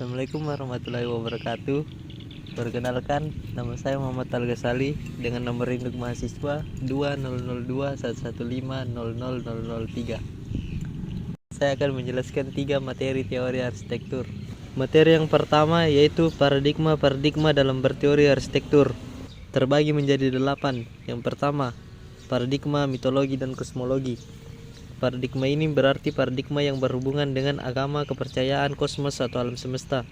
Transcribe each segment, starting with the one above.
Assalamualaikum warahmatullahi wabarakatuh. Perkenalkan, nama saya Muhammad Al-Ghazali dengan nomor induk mahasiswa 200211500003. Saya akan menjelaskan 3 materi teori arsitektur. Materi yang pertama yaitu paradigma dalam berteori arsitektur. Terbagi menjadi 8. Yang pertama, paradigma mitologi dan kosmologi. Paradigma ini berarti paradigma yang berhubungan dengan agama, kepercayaan, kosmos atau alam semesta.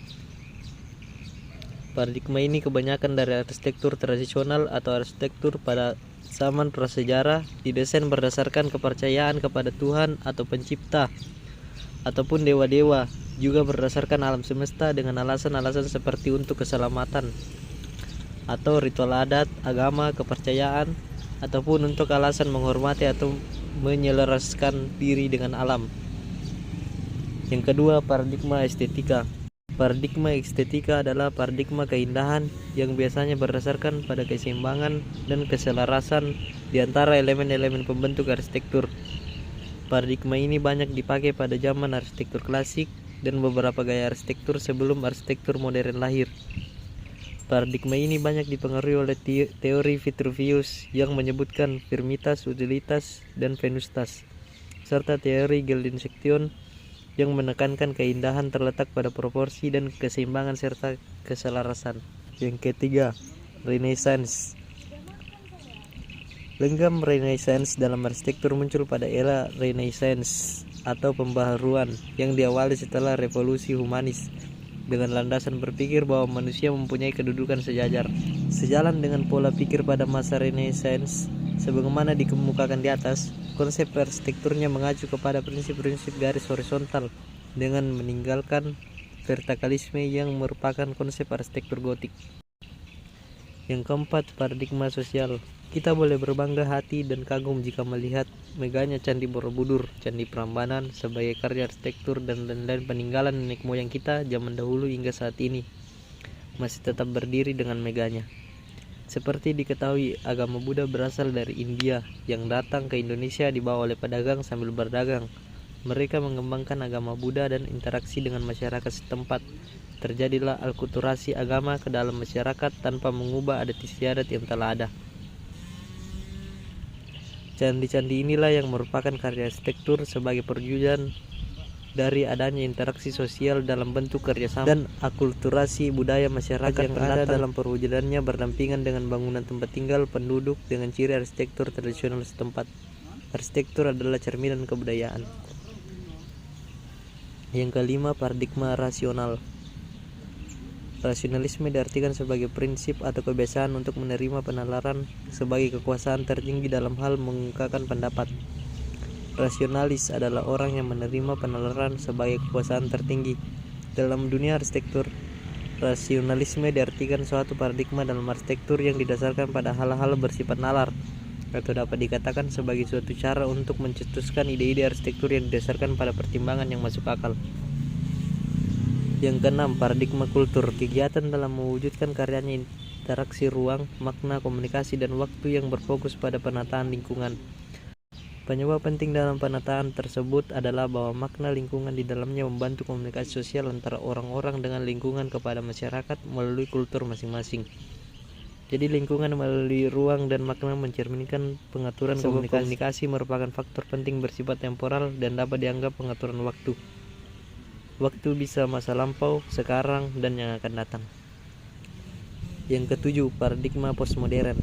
Paradigma ini kebanyakan dari arsitektur tradisional atau arsitektur pada zaman prasejarah didesain berdasarkan kepercayaan kepada Tuhan atau pencipta ataupun dewa-dewa, juga berdasarkan alam semesta dengan alasan-alasan seperti untuk keselamatan atau ritual adat, agama, kepercayaan, ataupun untuk alasan menghormati atau menyelaraskan diri dengan alam. Yang kedua, paradigma estetika. Paradigma estetika adalah paradigma keindahan yang biasanya berdasarkan pada keseimbangan dan keselarasan di antara elemen-elemen pembentuk arsitektur. Paradigma ini banyak dipakai pada zaman arsitektur klasik dan beberapa gaya arsitektur sebelum arsitektur modern lahir. Paradigma ini banyak dipengaruhi oleh teori Vitruvius yang menyebutkan firmitas, utilitas, dan venustas, serta teori Geldensection yang menekankan keindahan terletak pada proporsi dan keseimbangan serta keselarasan. Yang ketiga, Renaissance. Lenggam Renaissance dalam arsitektur muncul pada era Renaissance atau pembaharuan yang diawali setelah revolusi humanis dengan landasan berpikir bahwa manusia mempunyai kedudukan sejajar. Sejalan dengan pola pikir pada masa Renaissance, sebagaimana dikemukakan di atas, konsep arsitekturnya mengacu kepada prinsip-prinsip garis horizontal dengan meninggalkan vertikalisme yang merupakan konsep arsitektur gotik. Yang keempat, paradigma sosial. Kita boleh berbangga hati dan kagum jika melihat megahnya Candi Borobudur, Candi Prambanan sebagai karya arsitektur dan lain-lain peninggalan nenek moyang kita zaman dahulu hingga saat ini masih tetap berdiri dengan megahnya. Seperti diketahui, agama Buddha berasal dari India yang datang ke Indonesia dibawa oleh pedagang sambil berdagang. Mereka mengembangkan agama Buddha dan interaksi dengan masyarakat setempat. Terjadilah alkulturasi agama ke dalam masyarakat tanpa mengubah adat istiadat yang telah ada. Candi-candi inilah yang merupakan karya arsitektur sebagai perwujudan dari adanya interaksi sosial dalam bentuk kerjasama dan akulturasi budaya masyarakat yang ada dalam perwujudannya berdampingan dengan bangunan tempat tinggal penduduk dengan ciri arsitektur tradisional setempat. Arsitektur adalah cerminan kebudayaan. Yang kelima, paradigma rasional. Rasionalisme diartikan sebagai prinsip atau kebiasaan untuk menerima penalaran sebagai kekuasaan tertinggi dalam hal mengungkapkan pendapat. Rasionalis adalah orang yang menerima penalaran sebagai kekuasaan tertinggi. Dalam dunia arsitektur, rasionalisme diartikan suatu paradigma dalam arsitektur yang didasarkan pada hal-hal bersifat nalar, atau dapat dikatakan sebagai suatu cara untuk mencetuskan ide-ide arsitektur yang didasarkan pada pertimbangan yang masuk akal. Yang keenam, paradigma kultur. Kegiatan dalam mewujudkan karyanya interaksi ruang, makna, komunikasi, dan waktu yang berfokus pada penataan lingkungan. Penyebab penting dalam penataan tersebut adalah bahwa makna lingkungan di dalamnya membantu komunikasi sosial antara orang-orang dengan lingkungan kepada masyarakat melalui kultur masing-masing. Jadi lingkungan melalui ruang dan makna mencerminkan pengaturan komunikasi merupakan faktor penting bersifat temporal dan dapat dianggap pengaturan waktu. Waktu bisa masa lampau, sekarang, dan yang akan datang. Yang ketujuh, paradigma postmodern.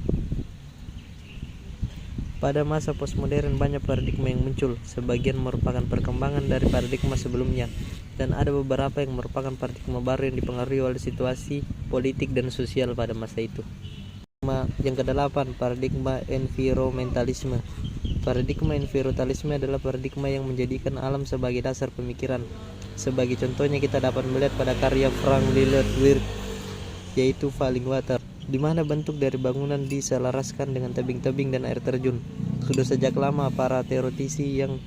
Pada masa postmodern banyak paradigma yang muncul, sebagian merupakan perkembangan dari paradigma sebelumnya, dan ada beberapa yang merupakan paradigma baru yang dipengaruhi oleh situasi politik dan sosial pada masa itu. Yang kedelapan, paradigma environmentalisme. Paradigma environmentalisme adalah paradigma yang menjadikan alam sebagai dasar pemikiran. Sebagai contohnya kita dapat melihat pada karya Frank Lloyd Wright yaitu Falling Water, di mana bentuk dari bangunan diselaraskan dengan tebing-tebing dan air terjun. Sudah sejak lama para teoretisi yang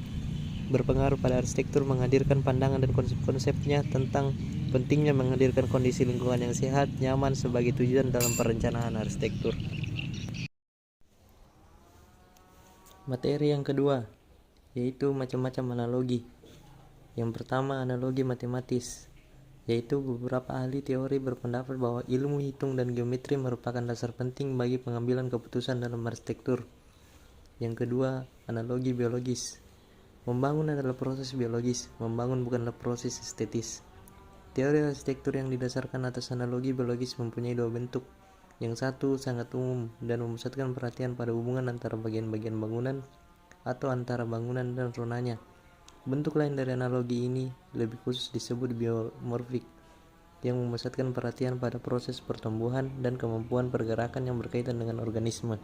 berpengaruh pada arsitektur menghadirkan pandangan dan konsep-konsepnya tentang pentingnya menghadirkan kondisi lingkungan yang sehat, nyaman sebagai tujuan dalam perencanaan arsitektur. Materi yang kedua yaitu macam-macam analogi. Yang pertama, analogi matematis. yaitu beberapa ahli teori berpendapat bahwa ilmu hitung dan geometri merupakan dasar penting bagi pengambilan keputusan dalam arsitektur. Yang kedua, analogi biologis. Membangun adalah proses biologis, membangun bukanlah proses estetis. Teori arsitektur yang didasarkan atas analogi biologis mempunyai dua bentuk. Yang satu sangat umum dan memusatkan perhatian pada hubungan antara bagian-bagian bangunan atau antara bangunan dan zonanya. Bentuk lain dari analogi ini lebih khusus disebut biomorfik, yang memusatkan perhatian pada proses pertumbuhan dan kemampuan pergerakan yang berkaitan dengan organisme.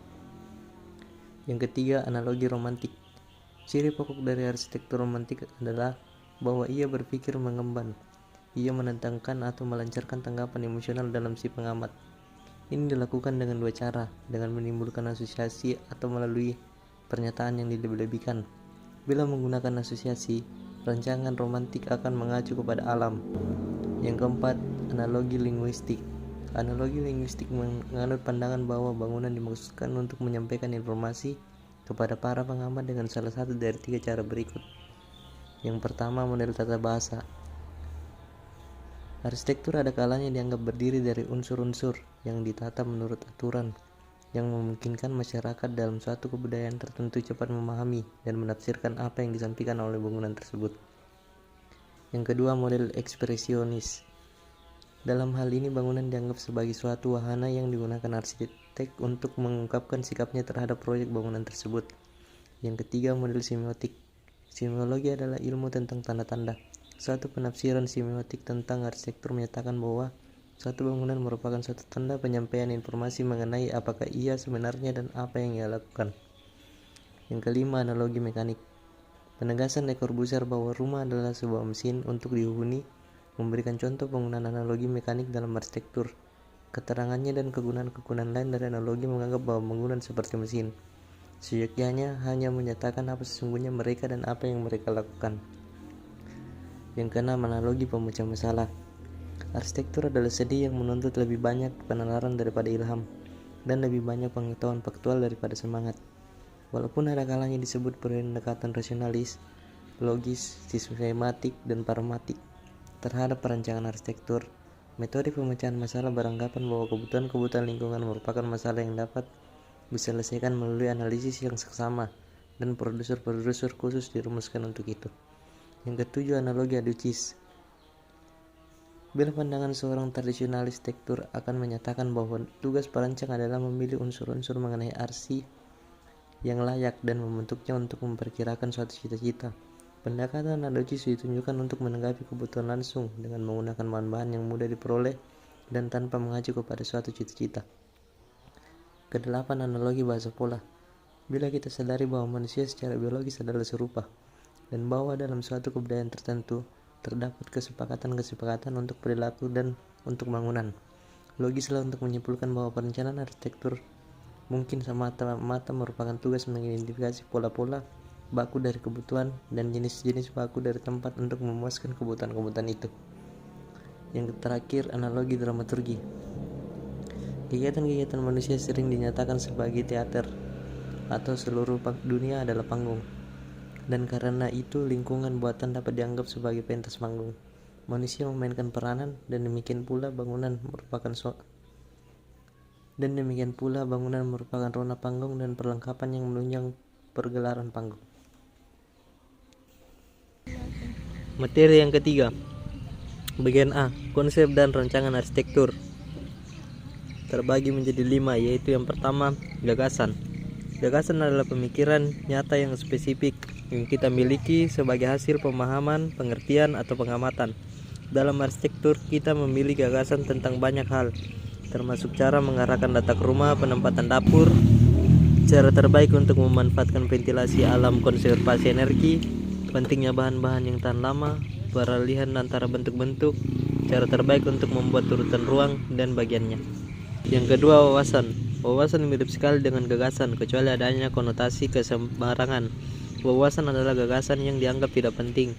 Yang ketiga, analogi romantik. Ciri pokok dari arsitektur romantik adalah bahwa ia berpikir mengemban. Ia menentangkan atau melancarkan tanggapan emosional dalam si pengamat. Ini dilakukan dengan dua cara, dengan menimbulkan asosiasi atau melalui pernyataan yang dilebih-lebihkan. Bila menggunakan asosiasi, rancangan romantik akan mengacu kepada alam. Yang keempat, analogi linguistik. Analogi linguistik menganut pandangan bahwa bangunan dimaksudkan untuk menyampaikan informasi kepada para pengamat dengan salah satu dari tiga cara berikut. Yang pertama, model tata bahasa. Arsitektur ada kalanya dianggap berdiri dari unsur-unsur yang ditata menurut aturan, yang memungkinkan masyarakat dalam suatu kebudayaan tertentu cepat memahami dan menafsirkan apa yang disampaikan oleh bangunan tersebut. Yang kedua, model ekspresionis. Dalam hal ini bangunan dianggap sebagai suatu wahana yang digunakan arsitek untuk mengungkapkan sikapnya terhadap proyek bangunan tersebut. Yang ketiga, model semiotik. Semiologi adalah ilmu tentang tanda-tanda. Suatu penafsiran semiotik tentang arsitektur menyatakan bahwa suatu bangunan merupakan suatu tanda penyampaian informasi mengenai apakah ia sebenarnya dan apa yang ia lakukan. Yang kelima, analogi mekanik. Penegasan Le Corbusier bahwa rumah adalah sebuah mesin untuk dihuni memberikan contoh penggunaan analogi mekanik dalam arsitektur. Keterangannya dan kegunaan-kegunaan lain dari analogi menganggap bahwa bangunan seperti mesin. Seyogyanya hanya menyatakan apa sesungguhnya mereka dan apa yang mereka lakukan. Yang keenam, analogi pemecah masalah. Arsitektur adalah seni yang menuntut lebih banyak penalaran daripada ilham, dan lebih banyak pengetahuan faktual daripada semangat. Walaupun ada kalanya disebut pendekatan rasionalis, logis, sistematik, dan pragmatik terhadap perancangan arsitektur, metode pemecahan masalah beranggapan bahwa kebutuhan-kebutuhan lingkungan merupakan masalah yang dapat diselesaikan melalui analisis yang seksama, dan produser-produser khusus dirumuskan untuk itu. Yang ketujuh, analogi aducis. Bila pandangan seorang tradisionalis arsitektur akan menyatakan bahwa tugas perancang adalah memilih unsur-unsur mengenai arsi yang layak dan membentuknya untuk memperkirakan suatu cita-cita. Pendekatan aducis ditunjukkan untuk menanggapi kebutuhan langsung dengan menggunakan bahan-bahan yang mudah diperoleh dan tanpa mengacu kepada suatu cita-cita. Kedelapan, analogi bahasa pola. Bila kita sadari bahwa manusia secara biologis adalah serupa, dan bahwa dalam suatu kebudayaan tertentu terdapat kesepakatan untuk perilaku dan untuk bangunan, logislah untuk menyimpulkan bahwa perencanaan arsitektur mungkin semata-mata merupakan tugas mengidentifikasi pola-pola baku dari kebutuhan dan jenis-jenis baku dari tempat untuk memuaskan kebutuhan-kebutuhan itu. Yang terakhir, analogi dramaturgi. Kegiatan-kegiatan manusia sering dinyatakan sebagai teater, atau seluruh dunia adalah panggung. Dan karena itu lingkungan buatan dapat dianggap sebagai pentas panggung. Manusia memainkan peranan dan demikian pula bangunan merupakan rona panggung dan perlengkapan yang menunjang pergelaran panggung. Materi yang ketiga. Bagian A, konsep dan rancangan arsitektur. Terbagi menjadi 5, yaitu yang pertama, gagasan. Gagasan adalah pemikiran nyata yang spesifik yang kita miliki sebagai hasil pemahaman, pengertian, atau pengamatan. Dalam arsitektur, kita memiliki gagasan tentang banyak hal, termasuk cara mengarahkan letak rumah, penempatan dapur, cara terbaik untuk memanfaatkan ventilasi alam, konservasi energi, pentingnya bahan-bahan yang tahan lama, peralihan antara bentuk-bentuk, cara terbaik untuk membuat urutan ruang, dan bagiannya. Yang kedua, wawasan. Wawasan mirip sekali dengan gagasan, kecuali adanya konotasi kesembarangan. Wawasan adalah gagasan yang dianggap tidak penting,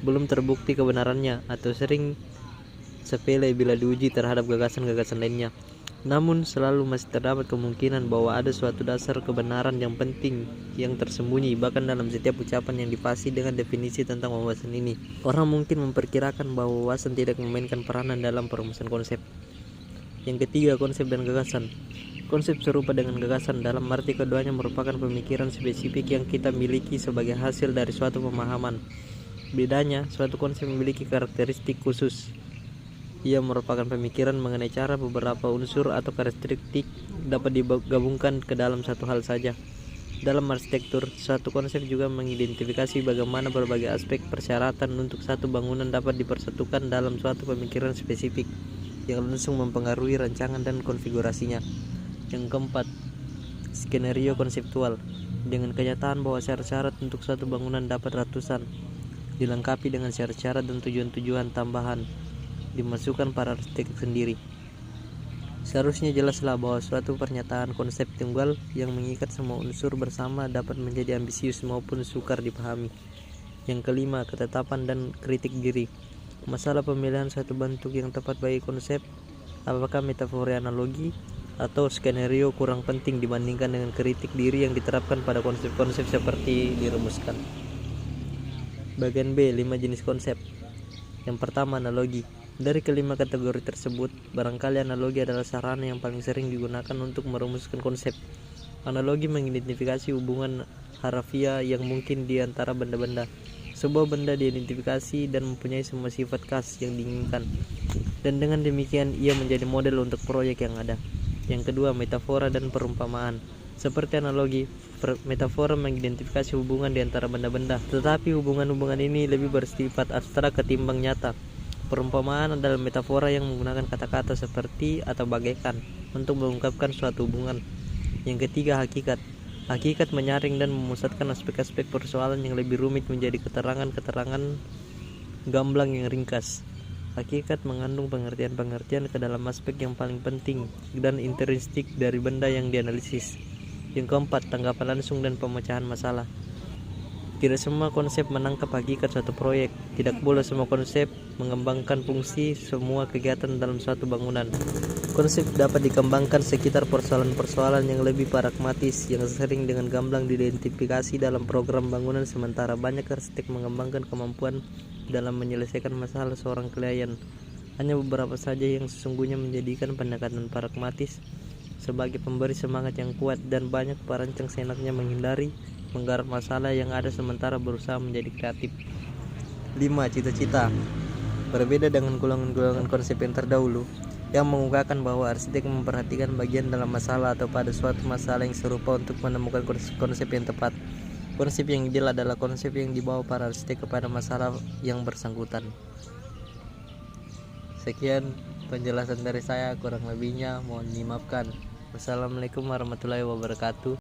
belum terbukti kebenarannya, atau sering sepele bila diuji terhadap gagasan-gagasan lainnya. Namun selalu masih terdapat kemungkinan bahwa ada suatu dasar kebenaran yang penting yang tersembunyi bahkan dalam setiap ucapan yang dipasi dengan definisi tentang wawasan ini. Orang mungkin memperkirakan bahwa wawasan tidak memainkan peranan dalam perumusan konsep. Yang ketiga, konsep dan gagasan. Konsep serupa dengan gagasan dalam arti keduanya merupakan pemikiran spesifik yang kita miliki sebagai hasil dari suatu pemahaman. Bedanya, suatu konsep memiliki karakteristik khusus. Ia merupakan pemikiran mengenai cara beberapa unsur atau karakteristik dapat digabungkan ke dalam satu hal saja. Dalam arsitektur, suatu konsep juga mengidentifikasi bagaimana berbagai aspek persyaratan untuk satu bangunan dapat dipersatukan dalam suatu pemikiran spesifik yang langsung mempengaruhi rancangan dan konfigurasinya. Yang keempat, skenario konseptual. Dengan kenyataan bahwa syarat-syarat untuk suatu bangunan dapat ratusan, dilengkapi dengan syarat-syarat dan tujuan-tujuan tambahan dimasukkan para arsitek sendiri. Seharusnya jelaslah bahwa suatu pernyataan konsep tunggal yang mengikat semua unsur bersama dapat menjadi ambisius maupun sukar dipahami. Yang kelima, ketetapan dan kritik diri. Masalah pemilihan satu bentuk yang tepat bagi konsep, apakah metafora, analogi, atau skenario kurang penting dibandingkan dengan kritik diri yang diterapkan pada konsep-konsep seperti dirumuskan. Bagian B, 5 jenis konsep. Yang pertama, analogi. Dari kelima kategori tersebut, barangkali analogi adalah sarana yang paling sering digunakan untuk merumuskan konsep. Analogi mengidentifikasi hubungan harafiah yang mungkin di antara benda-benda. Sebuah benda diidentifikasi dan mempunyai semua sifat khas yang diinginkan, dan dengan demikian ia menjadi model untuk proyek yang ada. Yang kedua, metafora dan perumpamaan. Seperti analogi, metafora mengidentifikasi hubungan di antara benda-benda, tetapi hubungan-hubungan ini lebih bersifat abstrak ketimbang nyata. Perumpamaan adalah metafora yang menggunakan kata-kata seperti atau bagaikan untuk mengungkapkan suatu hubungan. Yang ketiga, hakikat. Hakikat menyaring dan memusatkan aspek-aspek persoalan yang lebih rumit menjadi keterangan-keterangan gamblang yang ringkas. Hakikat mengandung pengertian-pengertian ke dalam aspek yang paling penting dan intrinsik dari benda yang dianalisis. Yang keempat, tanggapan langsung dan pemecahan masalah. Tidak semua konsep menangkap hakikat suatu proyek. Tidak pula semua konsep mengembangkan fungsi semua kegiatan dalam suatu bangunan. Konsep dapat dikembangkan sekitar persoalan-persoalan yang lebih pragmatis yang sering dengan gamblang diidentifikasi dalam program bangunan, sementara banyak arsitek mengembangkan kemampuan dalam menyelesaikan masalah seorang klien. Hanya beberapa saja yang sesungguhnya menjadikan pendekatan pragmatis sebagai pemberi semangat yang kuat, dan banyak perancang seenaknya menghindari menggarap masalah yang ada sementara berusaha menjadi kreatif. 5. Cita-cita. Berbeda dengan golongan-golongan konsep yang terdahulu yang mengungkapkan bahwa arsitek memperhatikan bagian dalam masalah atau pada suatu masalah yang serupa untuk menemukan konsep yang tepat. Konsep yang ideal adalah konsep yang dibawa para arsitek kepada masalah yang bersangkutan. Sekian penjelasan dari saya, kurang lebihnya mohon dimaafkan. Wassalamualaikum warahmatullahi wabarakatuh.